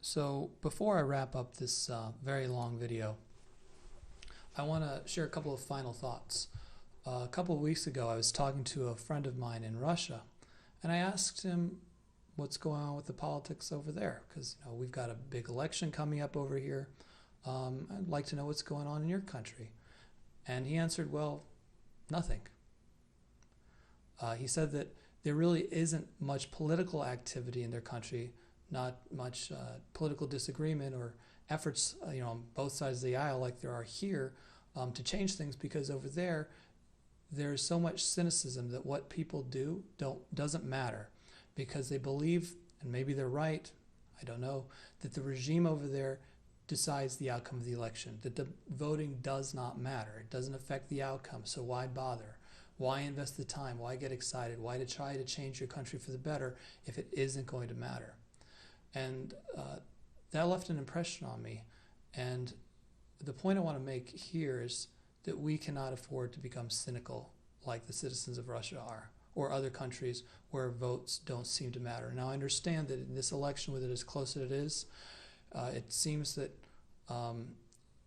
So before I wrap up this very long video, I want to share a couple of final thoughts. A couple of weeks ago, I was talking to a friend of mine in Russia, and I asked him what's going on with the politics over there, because we've got a big election coming up over here. I'd like to know what's going on in your country. And he answered, well, nothing. He said that there really isn't much political activity in their country, not much political disagreement or efforts on both sides of the aisle like there are here to change things, because over there there's so much cynicism that what people do doesn't matter, because they believe, and maybe they're right, I don't know, that the regime over there decides the outcome of the election, that the voting does not matter. It doesn't affect the outcome, so why bother? Why invest the time? Why get excited? Why to try to change your country for the better if it isn't going to matter? And that left an impression on me. And the point I want to make here is that we cannot afford to become cynical like the citizens of Russia are, or other countries where votes don't seem to matter. Now, I understand that in this election, with it as close as it is, it seems that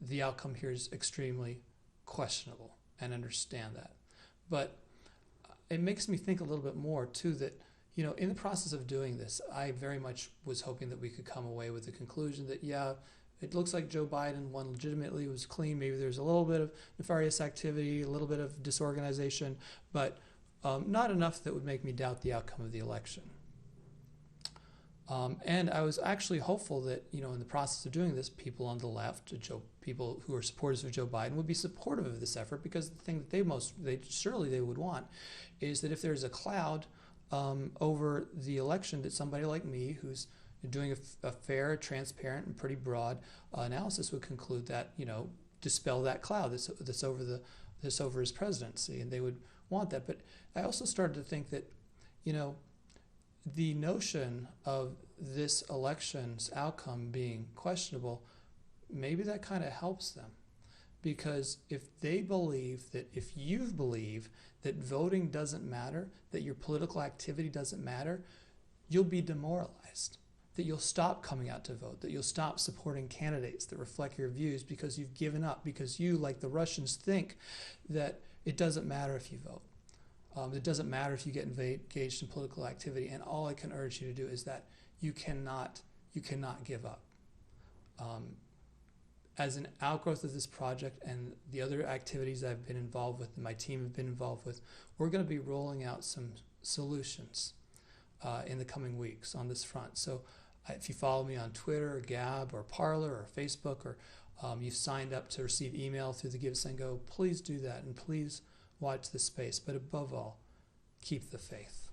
the outcome here is extremely questionable, and understand that. But it makes me think a little bit more, too, that in the process of doing this, I very much was hoping that we could come away with the conclusion that, yeah, it looks like Joe Biden won legitimately, was clean. Maybe there's a little bit of nefarious activity, a little bit of disorganization, but not enough that would make me doubt the outcome of the election. And I was actually hopeful that, in the process of doing this, people on the left, people who are supporters of Joe Biden, would be supportive of this effort, because the thing that they would want is that if there's a cloud over the election, that somebody like me, who's doing a fair, transparent, and pretty broad analysis, would conclude that, dispel that cloud that's over his presidency, and they would want that. But I also started to think that, the notion of this election's outcome being questionable, maybe that kind of helps them. Because if you believe that voting doesn't matter, that your political activity doesn't matter, you'll be demoralized. That you'll stop coming out to vote, that you'll stop supporting candidates that reflect your views because you've given up, because you, like the Russians, think that it doesn't matter if you vote. It doesn't matter if you get engaged in political activity, and all I can urge you to do is that you cannot give up. As an outgrowth of this project and the other activities I've been involved with, and my team have been involved with, we're going to be rolling out some solutions in the coming weeks on this front. So if you follow me on Twitter, or Gab, or Parler, or Facebook, or you've signed up to receive email through the Give, Send, Go, please do that, and please watch this space. But above all, keep the faith.